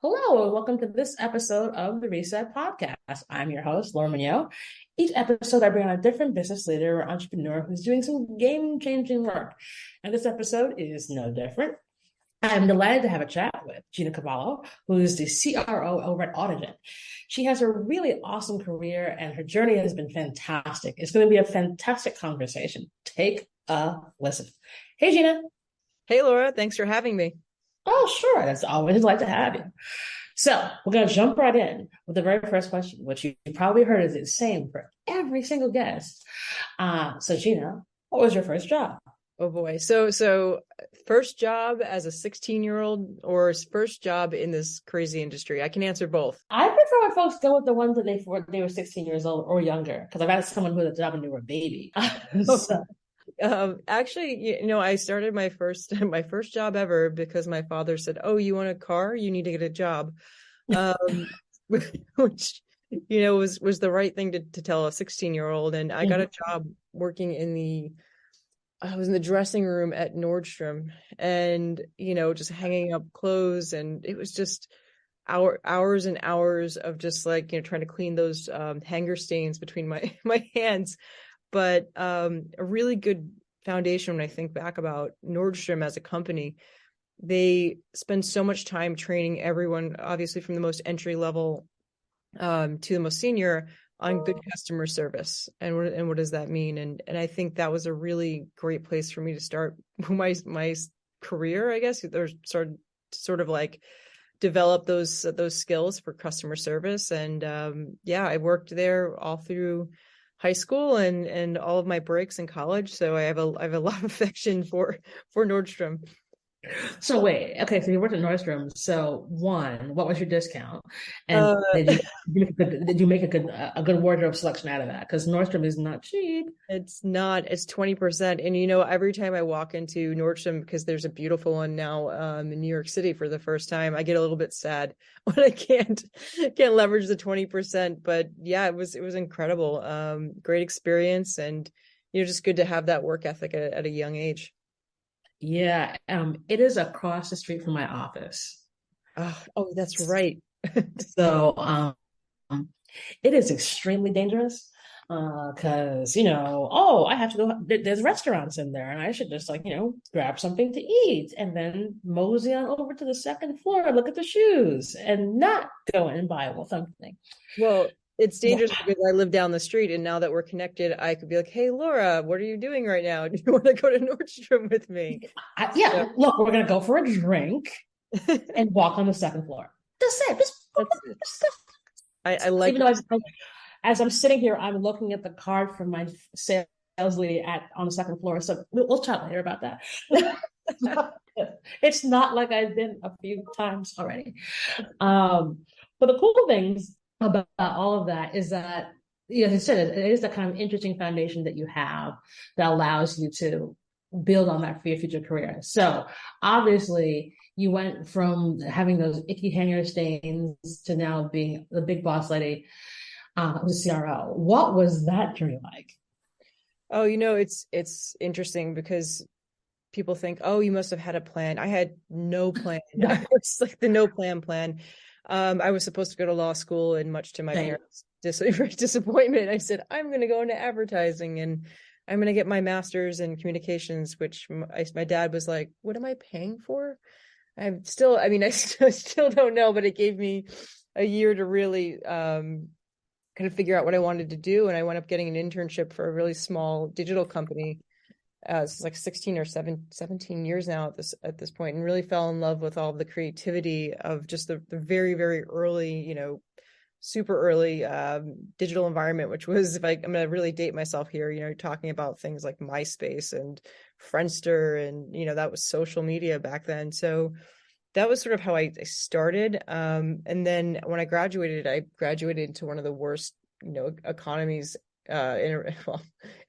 Hello, and welcome to this episode of the Reset Podcast. I'm your host, Laura Mignot. Each episode, I bring on a different business leader or entrepreneur who's doing some game-changing work. And this episode is no different. I'm delighted to have a chat with Gina Cavallo, who is the CRO over at Audigent. She has a really awesome career, and her journey has been fantastic. It's going to be a fantastic conversation. Take a listen. Hey, Gina. Hey, Laura. Thanks for having me. Oh, sure. That's always a delight to have you. So we're going to jump right in with the very first question, which you probably heard is the same for every single guest. So Gina, what was your first job? Oh boy. So first job as a 16-year-old or first job in this crazy industry? I can answer both. I prefer when folks go with the ones that they were 16 years old or younger, because I've had someone who had a job when they were a baby. So. Actually, I started my first job ever because my father said, "Oh, you want a car? You need to get a job," which was the right thing to tell a 16-year-old. And I got a job working I was in the dressing room at Nordstrom, and just hanging up clothes, and it was just hours and hours of just trying to clean those hanger stains between my hands. But a really good foundation when I think back about Nordstrom as a company. They spend so much time training everyone, obviously from the most entry level to the most senior, on good customer service. And what does that mean? And I think that was a really great place for me to start my career, I guess. There's sort of like develop those skills for customer service. And I worked there all through high school and all of my breaks in college. So I have a lot of affection for Nordstrom. So wait, okay, so you worked at Nordstrom. So one, what was your discount? And did you make a good wardrobe selection out of that? Because Nordstrom is not cheap. It's not. It's 20%. And every time I walk into Nordstrom, because there's a beautiful one now in New York City for the first time, I get a little bit sad when I can't leverage the 20%. But yeah, it was incredible. Great experience, and just good to have that work ethic at a young age. Yeah, it is across the street from my office. Oh, that's right. So it is extremely dangerous because, I have to go. There's restaurants in there, and I should just grab something to eat and then mosey on over to the second floor and look at the shoes and not go and buy something. Well, it's dangerous because I live down the street, and now that we're connected, I could be like, "Hey, Laura, what are you doing right now? Do you want to go to Nordstrom with me?" Look, we're gonna go for a drink and walk on the second floor. That's it. I like. Even though as I'm sitting here, I'm looking at the card from my sales lady on the second floor. So we'll chat later about that. It's not like I've been a few times already. But the cool things about all of that is that, as I said, it is the kind of interesting foundation that you have that allows you to build on that for your future career. So obviously you went from having those icky hanger stains to now being the big boss lady with CRO. What was that journey like? Oh, it's interesting because people think, oh, you must have had a plan. I had no plan. It's like the no plan. I was supposed to go to law school, and much to my parents' disappointment, I said, I'm going to go into advertising and I'm going to get my master's in communications, which my dad was like, what am I paying for? I still don't know, but it gave me a year to really kind of figure out what I wanted to do. And I wound up getting an internship for a really small digital company. It's like 16 or 17 years now at this point, and really fell in love with all of the creativity of just the very, very early, super early digital environment, which was, I'm going to really date myself here, talking about things like MySpace and Friendster, and, that was social media back then. So that was sort of how I started. And then when I graduated into one of the worst, economies in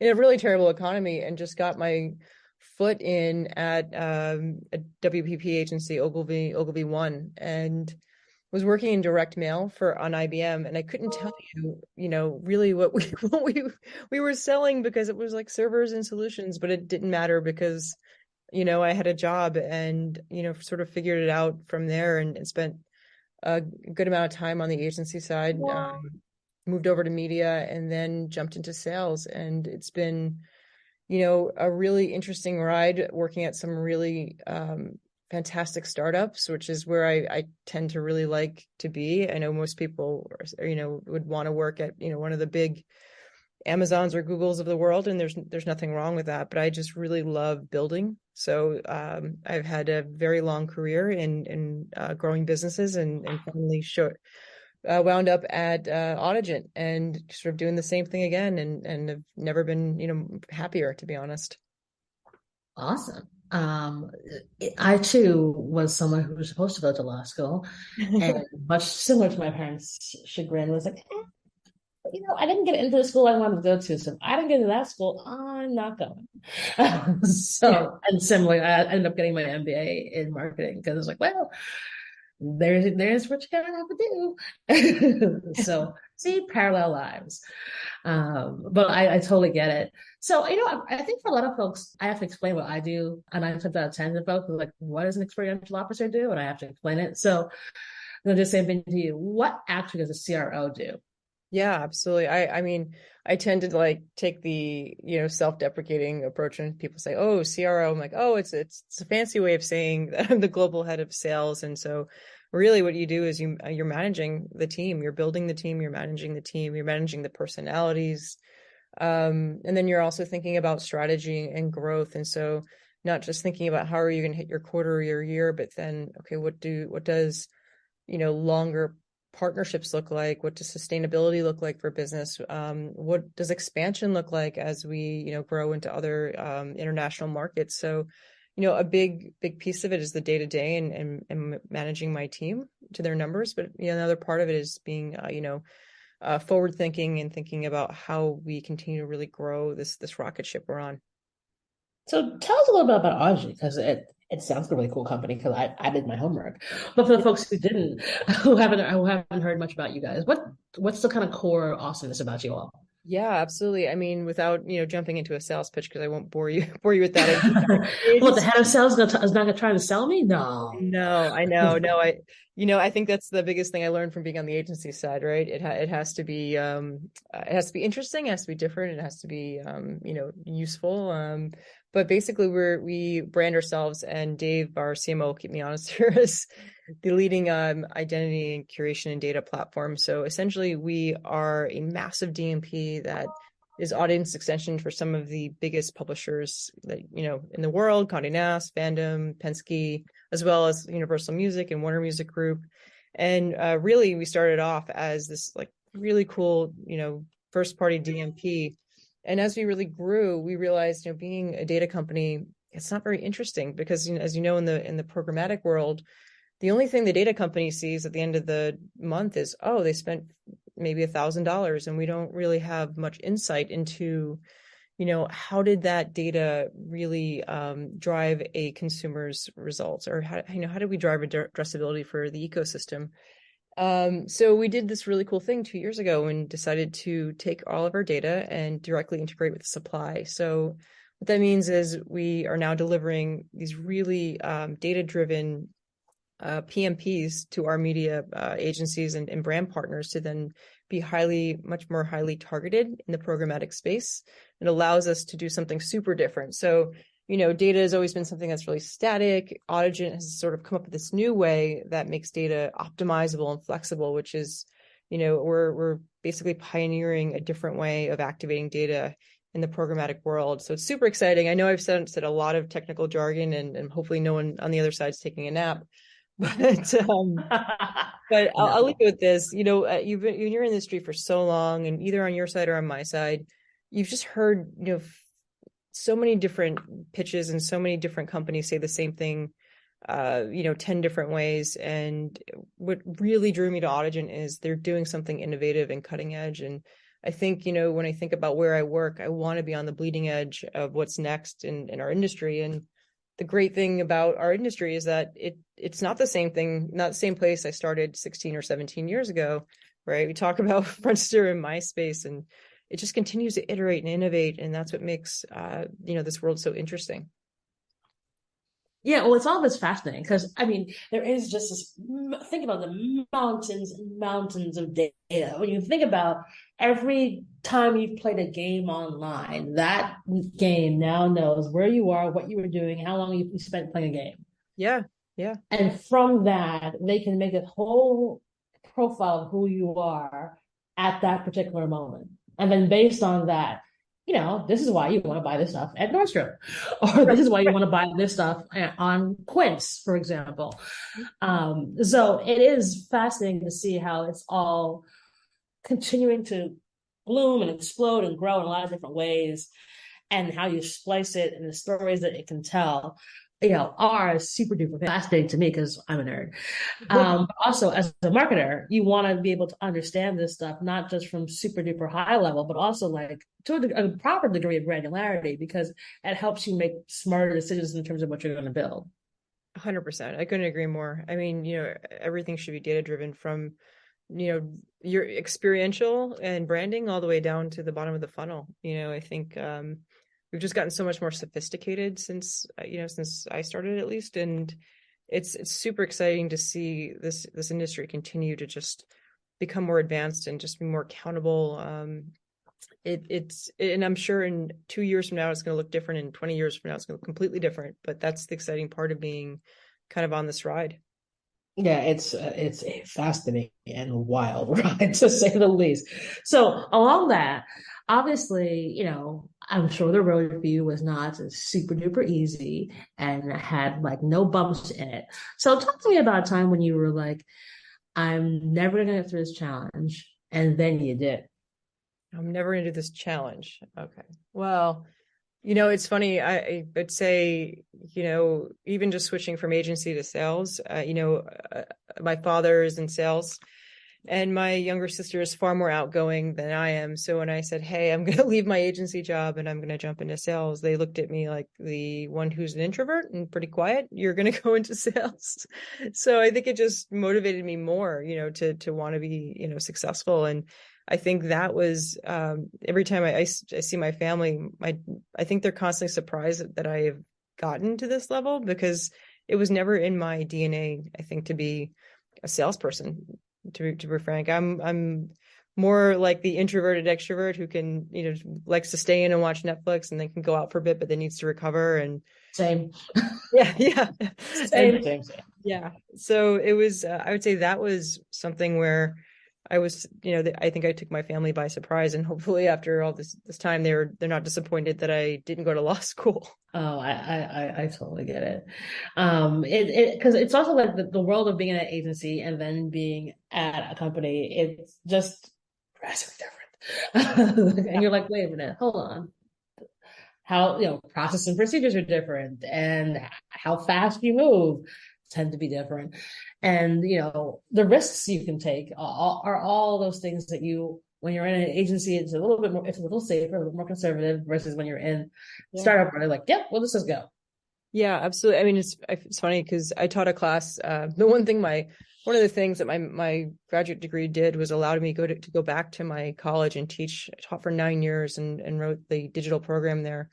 a really terrible economy, and just got my foot in at a WPP agency, Ogilvy One, and was working in direct mail on IBM. And I couldn't tell you, really what we were selling, because it was like servers and solutions, but it didn't matter because, I had a job, and, sort of figured it out from there, and spent a good amount of time on the agency side, moved over to media, and then jumped into sales. And it's been, a really interesting ride working at some really fantastic startups, which is where I tend to really like to be. I know most people, would want to work at, one of the big Amazons or Googles of the world, and there's nothing wrong with that. But I just really love building. So I've had a very long career in growing businesses, and finally wound up at Audigent and sort of doing the same thing again, and have never been happier, to be honest. Awesome. I too was someone who was supposed to go to law school, and much similar to my parents' chagrin, was like, I didn't get into the school I wanted to go to, so if I didn't get into that school, I'm not going. And similarly, I ended up getting my MBA in marketing because I was like, well, there's what you gotta have to do. So see, parallel lives. But I totally get it. So, I think for a lot of folks, I have to explain what I do. And I took that 10 to folks like, what does an experiential officer do? And I have to explain it. So I'm gonna just say to you, what actually does a CRO do? Yeah, absolutely. I mean, I tend to take the, self-deprecating approach when people say, "Oh, CRO." I'm like, "Oh, it's a fancy way of saying that I'm the global head of sales." And so really what you do is you're managing the team, you're building the team, you're managing the team, you're managing the personalities. And then you're also thinking about strategy and growth. And so not just thinking about how are you going to hit your quarter or your year, but then, okay, what does, longer partnerships look like? What does sustainability look like for business? What does expansion look like as we, grow into other international markets? So, a big piece of it is the day to day and managing my team to their numbers. But another part of it is being, forward thinking and thinking about how we continue to really grow this rocket ship we're on. So tell us a little bit about Audigent, because it sounds like a really cool company, because I did my homework. But for the folks who didn't, who haven't heard much about you guys, what's the kind of core awesomeness about you all? Yeah, absolutely. I mean, without jumping into a sales pitch, because I won't bore you with that. What, the head of sales is not gonna try to sell me? No. No, I know. No, I think that's the biggest thing I learned from being on the agency side, right? It has to be interesting, it has to be different, it has to be useful. But basically we brand ourselves, and Dave, our CMO, will keep me honest here, is the leading identity and curation and data platform. So essentially we are a massive DMP that is audience extension for some of the biggest publishers that, in the world: Condé Nast, Fandom, Penske, as well as Universal Music and Warner Music Group. And really, we started off as this really cool, first party DMP. And as we really grew, we realized, being a data company, it's not very interesting because, as in the programmatic world, the only thing the data company sees at the end of the month is, oh, they spent maybe $1,000, and we don't really have much insight into, how did that data really drive a consumer's results, or how did we drive addressability for the ecosystem? So we did this really cool thing 2 years ago and decided to take all of our data and directly integrate with supply. So what that means is we are now delivering these really data-driven PMPs to our media agencies and brand partners to then be much more highly targeted in the programmatic space. It allows us to do something super different. So, data has always been something that's really static. Audigent has sort of come up with this new way that makes data optimizable and flexible, which is, we're basically pioneering a different way of activating data in the programmatic world. So it's super exciting. I know I've said a lot of technical jargon, and hopefully no one on the other side is taking a nap. But I'll leave it with this. You've been in your industry for so long, and either on your side or on my side, you've just heard so many different pitches and so many different companies say the same thing 10 different ways. And what really drew me to Audigent is they're doing something innovative and cutting edge. And I think, when I think about where I work, I want to be on the bleeding edge of what's next in our industry. And the great thing about our industry is that it's not the same thing, not the same place I started 16 or 17 years ago, right? We talk about Friendster and MySpace, and it just continues to iterate and innovate. And that's what makes, this world so interesting. Yeah, well, it's all this fascinating because I mean, there is just this. Think about the mountains and mountains of data. When you think about every time you've played a game online, that game now knows where you are, what you were doing, how long you spent playing a game. Yeah. Yeah. And from that, they can make a whole profile of who you are at that particular moment. And then based on that, this is why you want to buy this stuff at Nordstrom, or this is why you want to buy this stuff on Quince, for example. So it is fascinating to see how it's all continuing to bloom and explode and grow in a lot of different ways, and how you splice it and the stories that it can tell, are super duper fascinating to me because I'm a nerd. But also, as a marketer, you want to be able to understand this stuff, not just from super duper high level, but also like to a proper degree of granularity, because it helps you make smarter decisions in terms of what you're going to build. 100%. I couldn't agree more. I mean, everything should be data driven from, your experiential and branding all the way down to the bottom of the funnel. I think we've just gotten so much more sophisticated since I started, at least, and it's super exciting to see this industry continue to just become more advanced and just be more accountable. And I'm sure in 2 years from now it's going to look different, and 20 years from now it's going to look completely different, but that's the exciting part of being kind of on this ride. Yeah, it's a fascinating and wild ride, to say the least. So along that, obviously, I'm sure the road for you was not super duper easy and had like no bumps in it. So talk to me about a time when you were like, I'm never gonna get through this challenge, and then you did. I'm never going to do this challenge. Okay. Well, it's funny. I would say, even just switching from agency to sales, my father is in sales and my younger sister is far more outgoing than I am. So when I said, hey, I'm going to leave my agency job and I'm going to jump into sales, they looked at me like the one who's an introvert and pretty quiet. You're going to go into sales. So I think it just motivated me more, to want to be, successful. And I think that was every time I see my family, I think they're constantly surprised that I have gotten to this level, because it was never in my DNA, I think, to be a salesperson. To be frank, I'm more like the introverted extrovert who can, likes to stay in and watch Netflix and then can go out for a bit, but then needs to recover. And Same. yeah. Same. Yeah. So it was, I would say that was something where I was, I think I took my family by surprise, and hopefully after all this time, they're not disappointed that I didn't go to law school. Oh, I totally get it. Because it's also like the world of being in an agency and then being at a company, it's just drastically different. And you're like, wait a minute, hold on. How, process and procedures are different, and how fast you move tend to be different. And, the risks you can take are all those things that when you're in an agency, it's a little bit more, it's a little safer, a little more conservative, versus when you're in startup where they're like, yep, well, let's just go. Yeah, absolutely. I mean, it's funny because I taught a class. One of the things that my graduate degree did was allowed me to go back to my college and teach. I taught for 9 years and wrote the digital program there.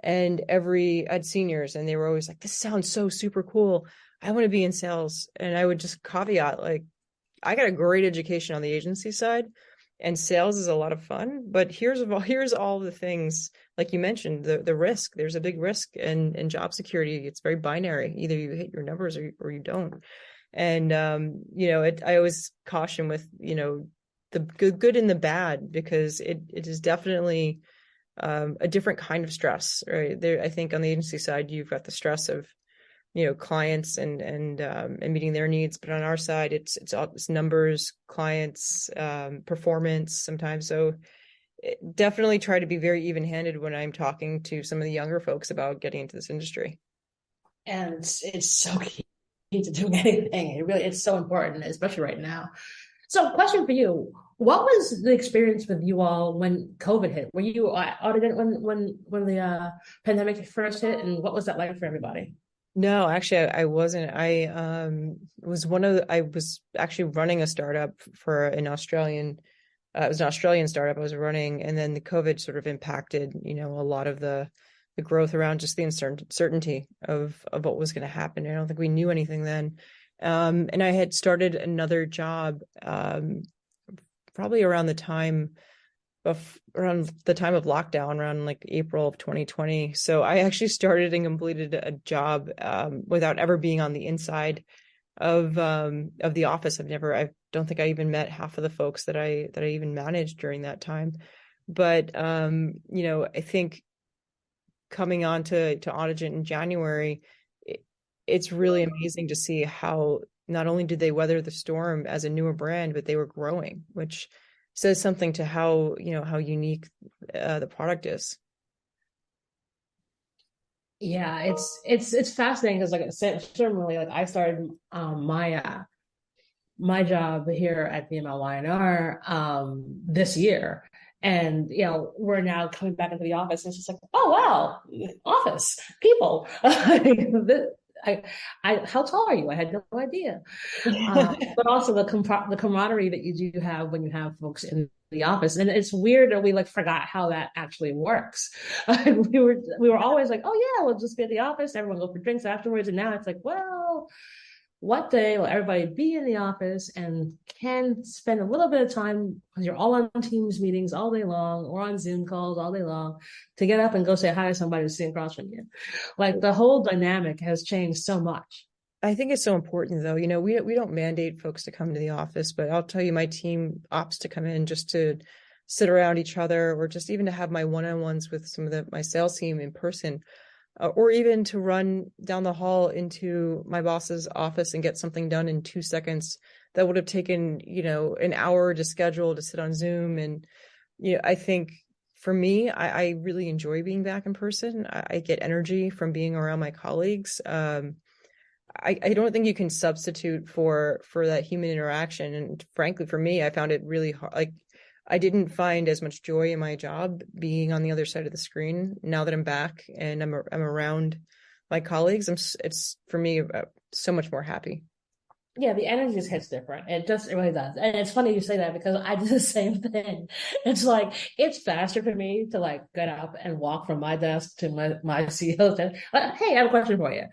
And I had seniors, and they were always like, "This sounds so super cool. I want to be in sales." And I would just caveat, like, I got a great education on the agency side, and sales is a lot of fun, but here's all the things, like you mentioned, the risk. There's a big risk in job security. It's very binary. Either you hit your numbers or you don't. And I always caution with, the good and the bad, because it is definitely a different kind of stress, right? There, I think on the agency side, you've got the stress of, clients and meeting their needs, but on our side, it's numbers, clients, performance sometimes. So definitely try to be very even-handed when I'm talking to some of the younger folks about getting into this industry. And it's so key to doing anything. It's so important, especially right now. So, question for you: what was the experience with you all when COVID hit? Were you audited when the pandemic first hit, and what was that like for everybody? No, actually, I wasn't. I was actually running a startup for an Australian. It was an Australian startup I was running, and then the COVID sort of impacted, a lot of the the growth around just the uncertainty of what was going to happen. I don't think we knew anything then. And I had started another job probably around the time of lockdown, around like April of 2020. So I actually started and completed a job without ever being on the inside of the office. I don't think I even met half of the folks that I even managed during that time. But I think coming on to Audigent in January, it's really amazing to see how not only did they weather the storm as a newer brand, but they were growing, which says something to how unique the product is. Yeah, it's fascinating because like certainly like I started my job here at VML this year. And we're now coming back into the office, and it's just like, oh wow, office people. How tall are you? I had no idea. But also the camaraderie that you do have when you have folks in the office, and it's weird that we like forgot how that actually works. We were always like, oh yeah, we'll just be at the office, everyone go for drinks afterwards, and now it's like, well, what day will everybody be in the office and can spend a little bit of time, because you're all on Teams meetings all day long or on Zoom calls all day long, to get up and go say hi to somebody who's sitting across from you. Like the whole dynamic has changed so much. I think it's so important though. We don't mandate folks to come to the office, but I'll tell you, my team opts to come in just to sit around each other, or just even to have my one-on-ones with some of my sales team in person. Or even to run down the hall into my boss's office and get something done in 2 seconds that would have taken, an hour to schedule to sit on Zoom. And, I think for me, I really enjoy being back in person. I get energy from being around my colleagues. I don't think you can substitute for that human interaction. And frankly, for me, I found it really hard. Like, I didn't find as much joy in my job being on the other side of the screen. Now that I'm back and I'm around my colleagues, it's for me so much more happy. Yeah, the energy just hits different. It really does. And it's funny you say that because I do the same thing. It's like, it's faster for me to like get up and walk from my desk to my CEO's desk. Like, hey, I have a question for you.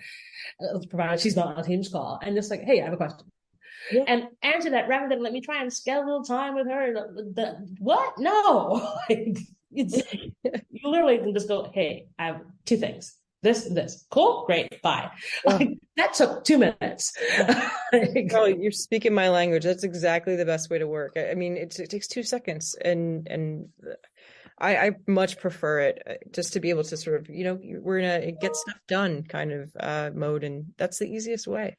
Provided she's not on a Teams call. And just like, hey, I have a question. Yeah. And answer that rather than let me try and schedule time with her. What? No. You literally can just go, hey, I have two things. This. Cool? Great. Bye. Yeah. That took 2 minutes. Oh, you're speaking my language. That's exactly the best way to work. I mean, it takes 2 seconds, and I much prefer it just to be able to sort of, we're in a get stuff done kind of mode, and that's the easiest way.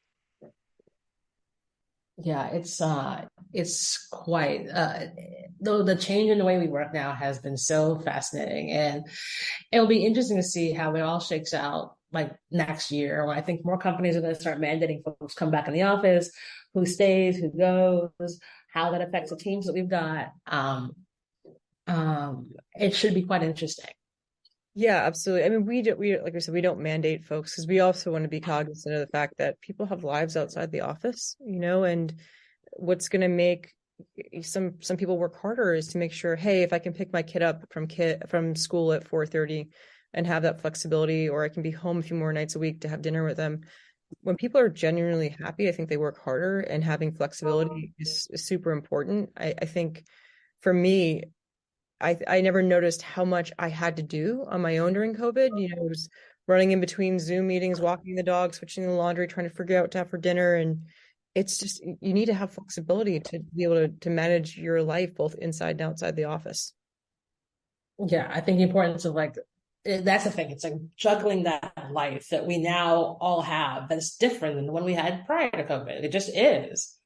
Yeah, it's quite though the change in the way we work now has been so fascinating, and it'll be interesting to see how it all shakes out like next year, when I think more companies are going to start mandating folks come back in the office, who stays, who goes, how that affects the teams that we've got. It should be quite interesting. Yeah, absolutely. I mean, we like I said, we don't mandate folks because we also want to be cognizant of the fact that people have lives outside the office, and what's going to make some people work harder is to make sure, hey, if I can pick my kid up from school at 4:30 and have that flexibility, or I can be home a few more nights a week to have dinner with them. When people are genuinely happy, I think they work harder, and having flexibility is super important. I think for me, I never noticed how much I had to do on my own during COVID. It was running in between Zoom meetings, walking the dog, switching the laundry, trying to figure out what to have for dinner. And it's just, you need to have flexibility to be able to manage your life both inside and outside the office. Yeah, I think the importance of that's the thing. It's like juggling that life that we now all have that's different than the one we had prior to COVID. It just is.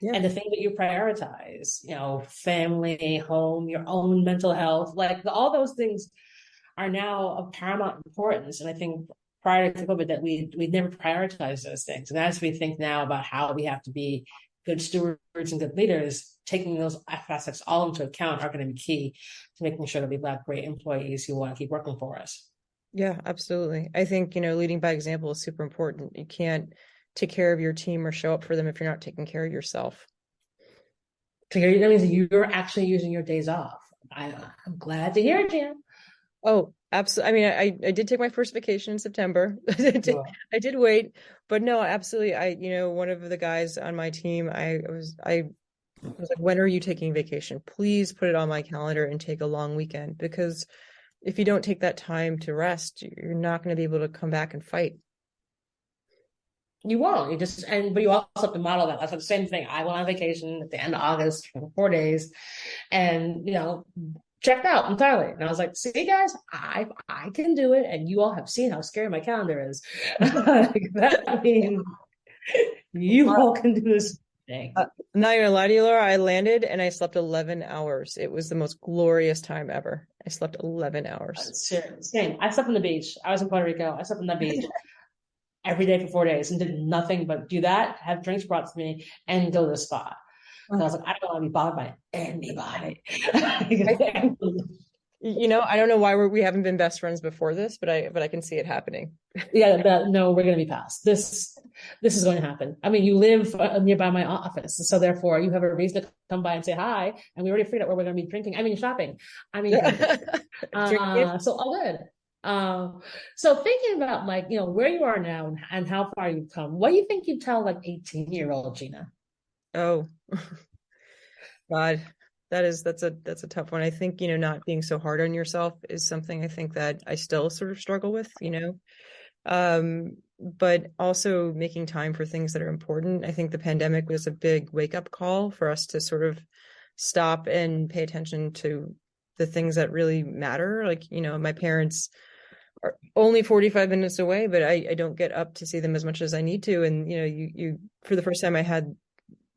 Yeah. And the thing that you prioritize, family, home, your own mental health, all those things are now of paramount importance. And I think prior to COVID that we never prioritized those things. And as we think now about how we have to be good stewards and good leaders, taking those aspects all into account are going to be key to making sure that we've got great employees who want to keep working for us. Yeah, absolutely. I think, leading by example is super important. You can't take care of your team or show up for them if you're not taking care of yourself. So that means you're actually using your days off. I'm glad to hear it, Gina. Oh, absolutely. I mean, I did take my first vacation in September. I did wait, but no, absolutely. One of the guys on my team, I was like, when are you taking vacation? Please put it on my calendar and take a long weekend, because if you don't take that time to rest, you're not going to be able to come back and fight. You won't. But you also have to model that. That's the same thing. I went on vacation at the end of August for 4 days and, checked out entirely. And I was like, see, guys, I can do it. And you all have seen how scary my calendar is. That means you all can do this thing. I'm not gonna lie to you, Laura. I landed and I slept 11 hours. It was the most glorious time ever. I slept 11 hours. Same. I slept on the beach. I was in Puerto Rico. I slept on the beach every day for 4 days and did nothing but do that, have drinks brought to me, and go to the spa. So I was like, I don't want to be bothered by anybody. I don't know why we haven't been best friends before this, but I can see it happening. Yeah, no, we're going to be past this. This is going to happen. I mean, you live nearby my office, so therefore you have a reason to come by and say hi. And we already figured out where we're going to be drinking. I mean, shopping. I mean, so all good. So thinking about where you are now and how far you've come, what do you think you'd tell 18-year-old Gina? Oh, God, that's a tough one. I think, not being so hard on yourself is something I think that I still sort of struggle with, but also making time for things that are important. I think the pandemic was a big wake-up call for us to sort of stop and pay attention to the things that really matter. My parents are only 45 minutes away, but I don't get up to see them as much as I need to. And, you for the first time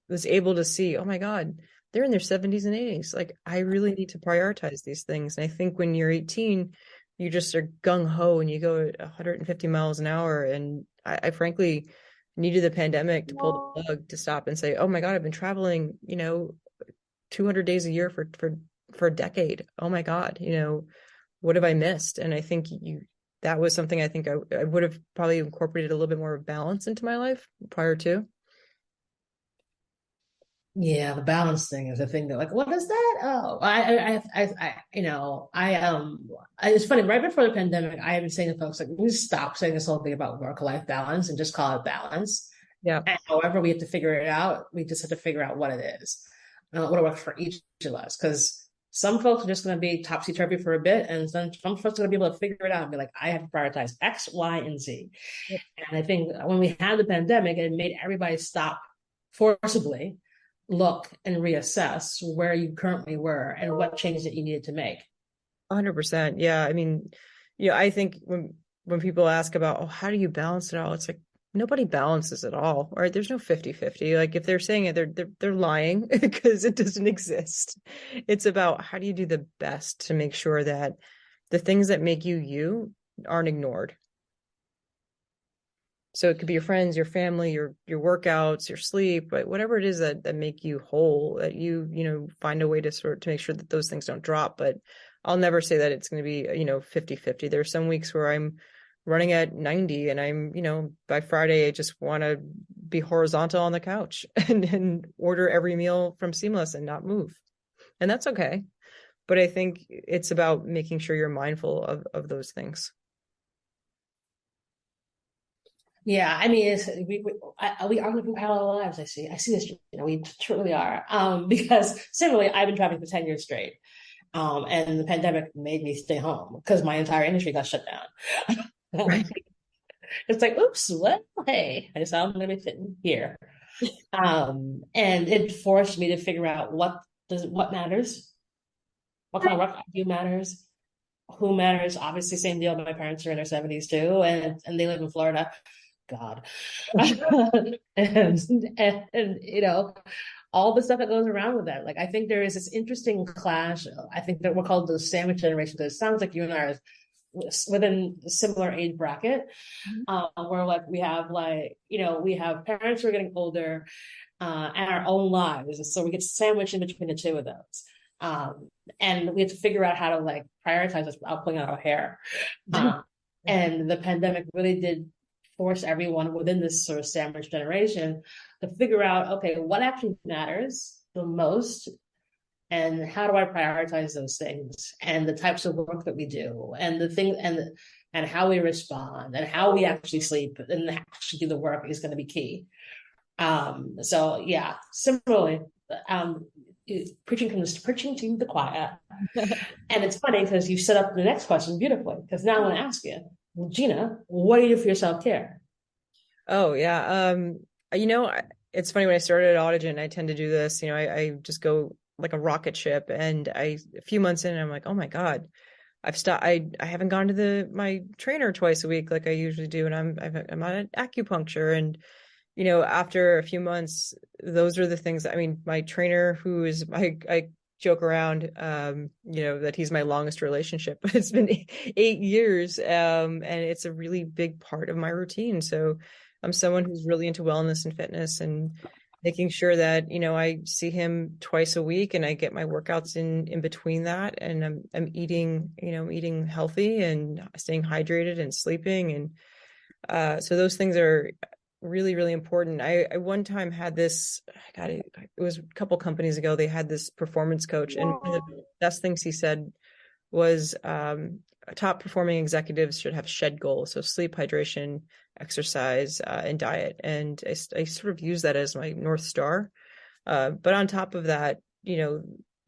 was able to see, oh my God, they're in their 70s and 80s. Like, I really need to prioritize these things. And I think when you're 18, you just are gung ho and you go at 150 miles an hour. And I frankly needed the pandemic to pull the plug to stop and say, oh my God, I've been traveling, 200 days a year for a decade. Oh my God, what have I missed? And I think that was something I think I would have probably incorporated a little bit more of balance into my life prior to. Yeah, the balance thing is a thing that what is that? Oh, it's funny. Right before the pandemic, I had been saying to folks we stop saying this whole thing about work-life balance and just call it balance. Yeah. And however we have to figure it out, we just have to figure out what it is, what works for each of us. Because some folks are just going to be topsy-turvy for a bit, and some folks are going to be able to figure it out and be like, I have to prioritize X, Y, and Z. Yep. And I think when we had the pandemic, it made everybody stop forcibly, look and reassess where you currently were and what changes that you needed to make. 100%. Yeah. I mean, I think when people ask about, oh, how do you balance it all? It's like, nobody balances it all, right? There's no 50-50. Like, if they're saying it, they're lying because it doesn't exist. It's about how do you do the best to make sure that the things that make you aren't ignored. So it could be your friends, your family, your workouts, your sleep, but whatever it is that make you whole, that you find a way to make sure that those things don't drop. But I'll never say that it's going to be 50-50. There's some weeks where I'm running at 90 and I'm by Friday I just want to be horizontal on the couch and order every meal from Seamless and not move, and that's okay. But I think it's about making sure you're mindful of those things. Yeah, I mean, we are living parallel lives. I see this. We truly are. Because similarly, I've been traveling for 10 years straight, and the pandemic made me stay home because my entire industry got shut down. Right. It's like, oops, what? Hey, I decided I'm going to be sitting here, and it forced me to figure out what matters, what kind of work I do matters, who matters. Obviously, same deal. My parents are in their 70s too, and they live in Florida. God. and all the stuff that goes around with that. Like, I think there is this interesting clash. I think that we're called the sandwich generation, because it sounds like you and I are within a similar age bracket, where we have parents who are getting older, and our own lives. So we get sandwiched in between the two of those. And we have to figure out how to prioritize this without pulling out our hair. And the pandemic really did force everyone within this sort of sandwich generation to figure out, okay, what actually matters the most And how do I prioritize those things and the types of work that we do and the thing and how we respond and how we actually sleep and actually do the work is going to be key. So yeah, similarly, um, preaching to the choir. And it's funny because you set up the next question beautifully, because now I want to ask you, well, Gina, what do you do for your self-care? Oh yeah. It's funny, when I started at Audigent, I tend to do this, I just go like a rocket ship, and a few months in, I'm like, oh my God, I've stopped. I haven't gone to my trainer twice a week like I usually do. And I'm on acupuncture. And, after a few months, those are the things. I mean, my trainer, who is I joke around, that he's my longest relationship, but it's been 8 years. And it's a really big part of my routine. So I'm someone who's really into wellness and fitness, and making sure that, I see him twice a week and I get my workouts in between that. And I'm eating, eating healthy and staying hydrated and sleeping. And so those things are really, really important. I one time had this, it was a couple companies ago, they had this performance coach, and one of the best things he said was, top performing executives should have shed goals. So sleep, hydration, exercise, and diet. And I sort of use that as my North Star. But on top of that,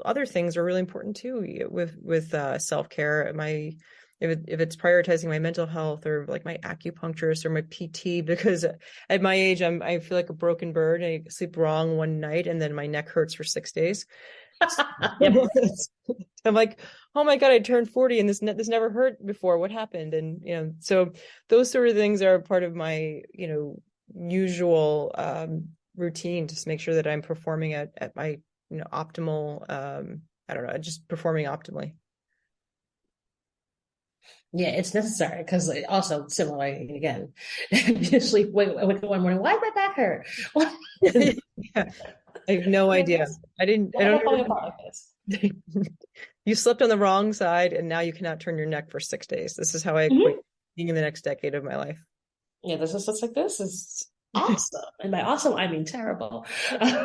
other things are really important too, with self-care. If it's prioritizing my mental health, or like my acupuncturist or my PT, because at my age, I feel like a broken bird. I sleep wrong one night and then my neck hurts for 6 days. Yep. I'm like, oh my God, I turned 40 and this never hurt before. What happened? And, so those sort of things are part of my, usual routine, to make sure that I'm performing at my, optimal, I don't know, just performing optimally. Yeah, it's necessary because also similarly again, you sleep wake up one morning. Why did my back hurt? Yeah, I have no idea. I don't know. You slept on the wrong side and now you cannot turn your neck for 6 days. This is how I equate being in the next decade of my life. Yeah, this is just like this is awesome, and by awesome I mean terrible.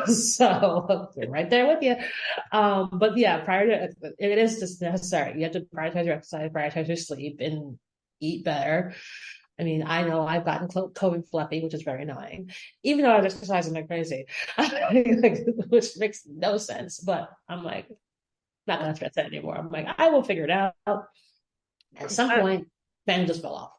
So right there with you. But yeah, it is just necessary. You have to prioritize your exercise, prioritize your sleep, and eat better. I mean, I know I've gotten COVID fluffy, which is very annoying, even though I was exercising like crazy, which makes no sense. But I'm like, not gonna stress that anymore. I'm like, I will figure it out. At some point, fan just fell off.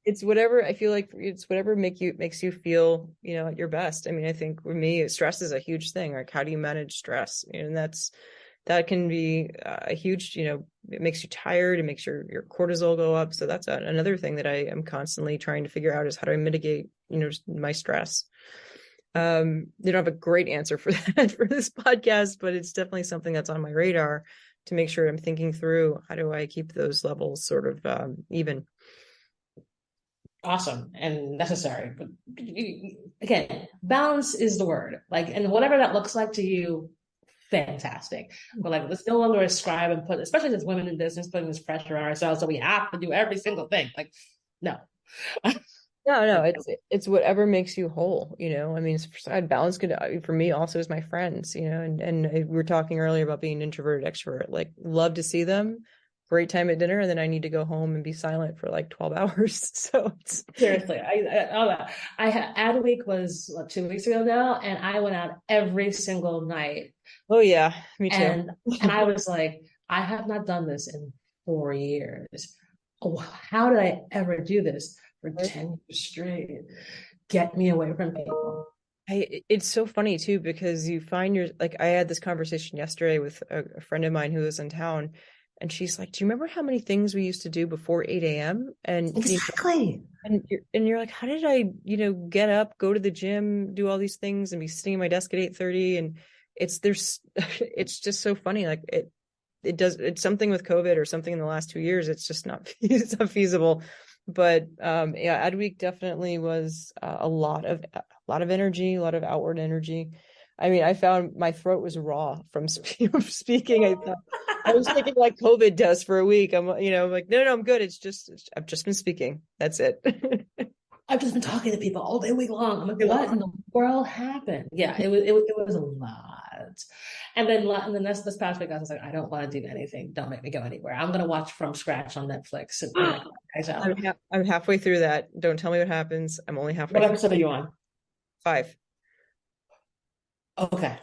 It's whatever. I feel like it's whatever makes you feel, at your best. I mean, I think for me, stress is a huge thing. Like, how do you manage stress? And that can be a huge, it makes you tired. It makes your cortisol go up. So that's another thing that I am constantly trying to figure out, is how do I mitigate, my stress. They don't have a great answer for that for this podcast, but it's definitely something that's on my radar, to make sure I'm thinking through, how do I keep those levels sort of even. Awesome and necessary. But again, balance is the word. Like, and whatever that looks like to you, fantastic. But like, let's no longer ascribe and put, especially as women in business, putting this pressure on ourselves that we have to do every single thing. Like, no. No, it's whatever makes you whole, I mean, balance could, for me also, is my friends, and we were talking earlier about being an introverted extrovert, like, love to see them, great time at dinner, and then I need to go home and be silent for like 12 hours. So seriously, I had Adweek was 2 weeks ago now, and I went out every single night. Oh yeah, me too. And I was like, I have not done this in 4 years. Oh, how did I ever do this for 10 years straight? Get me away from people. It's so funny too, because you find I had this conversation yesterday with a friend of mine who was in town, and she's like, do you remember how many things we used to do before 8 a.m.? And exactly. You're like, how did I, get up, go to the gym, do all these things, and be sitting at my desk at 8:30? And it's just so funny. Like, it's something with COVID or something in the last 2 years. It's just not, it's not feasible. But yeah, Adweek definitely was a lot of energy, a lot of outward energy. I mean, I found my throat was raw from speaking. I was thinking like COVID does for a week. I'm like, no, I'm good. I've just been speaking. That's it. I've just been talking to people all day week long. I'm like, what in the world happened? Yeah, it was a lot. And then this past week, I was like, I don't want to do anything. Don't make me go anywhere. I'm going to watch from scratch on Netflix. And guys out. I'm halfway through that. Don't tell me what happens. I'm only halfway What through. episode are you on? 5. Okay.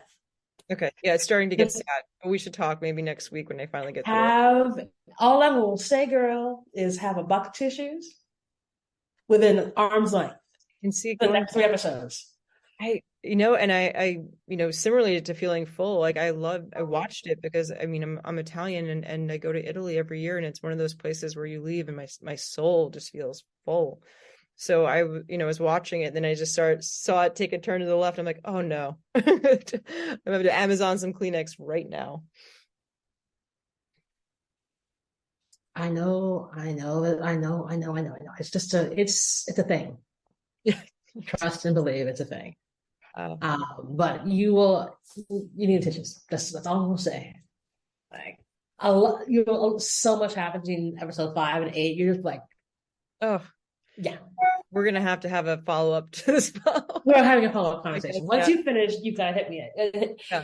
Okay. Yeah, it's starting to get sad. We should talk maybe next week when I finally get through it. All I will say, girl, is have a bucket of tissues within arm's length. And see the next 3 episodes. I similarly to feeling full, like I watched it because I'm Italian and I go to Italy every year, and it's one of those places where you leave and my soul just feels full. So I was watching it, and then I just saw it take a turn to the left. I'm like, oh no, I'm going to Amazon some Kleenex right now. I know. It's just it's a thing. Yeah. Trust and believe it's a thing. But you need tissues. That's all I'm gonna say. Like so much happens in episode 5 and 8. You're just like, oh yeah. We're gonna have to have a follow-up to this. We're having a follow-up conversation. Once you finish, you gotta hit me.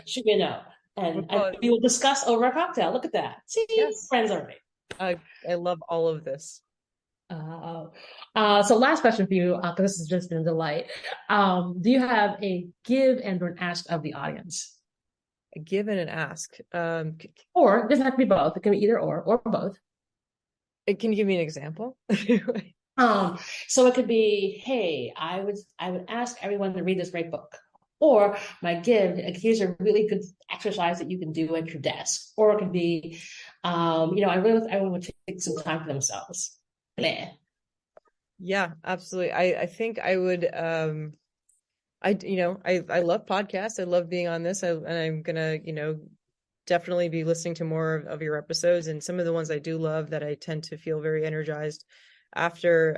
Shoot me a note, and we will discuss over a cocktail. Look at that. See, yes. Friends already. I love all of this. So last question for you, because this has just been a delight. Do you have a give and or an ask of the audience? A give and an ask. Or it doesn't have to be both. It can be either or both. Can you give me an example? So it could be, hey, I would ask everyone to read this great book. Or my give, here's a really good exercise that you can do at your desk. Or it could be, everyone would take some time for themselves. Bleh. Yeah, absolutely. I think I would, I love podcasts. I love being on this. And I'm gonna, definitely be listening to more of your episodes, and some of the ones I do love that I tend to feel very energized after,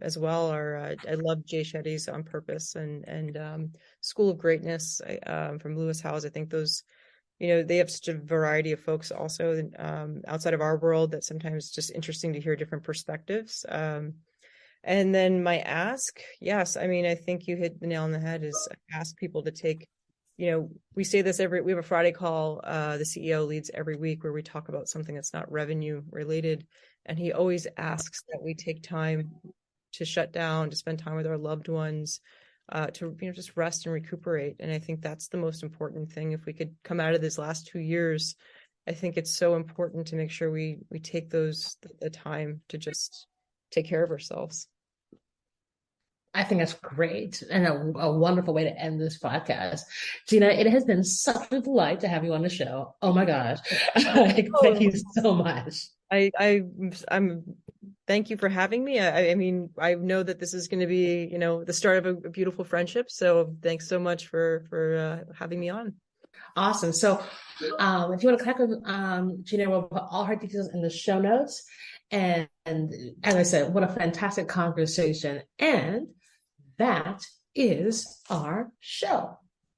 as well are, I love Jay Shetty's On Purpose and School of Greatness, from Lewis Howes. I think those, they have such a variety of folks also, outside of our world, that sometimes it's just interesting to hear different perspectives. And then my ask, yes, I think you hit the nail on the head, is ask people to take, we say this we have a Friday call, the CEO leads every week, where we talk about something that's not revenue related. And he always asks that we take time to shut down, to spend time with our loved ones, to just rest and recuperate. And I think that's the most important thing. If we could come out of these last 2 years, I think it's so important to make sure we take the time to just take care of ourselves. I think that's great and a wonderful way to end this podcast. Gina, it has been such a delight to have you on the show. Oh my gosh. Thank you so much. I'm thank you for having me. I know that this is going to be, the start of a beautiful friendship. So thanks so much for having me on. Awesome. So if you want to connect with Gina, we'll put all her details in the show notes. And as I said, what a fantastic conversation. And that is our show.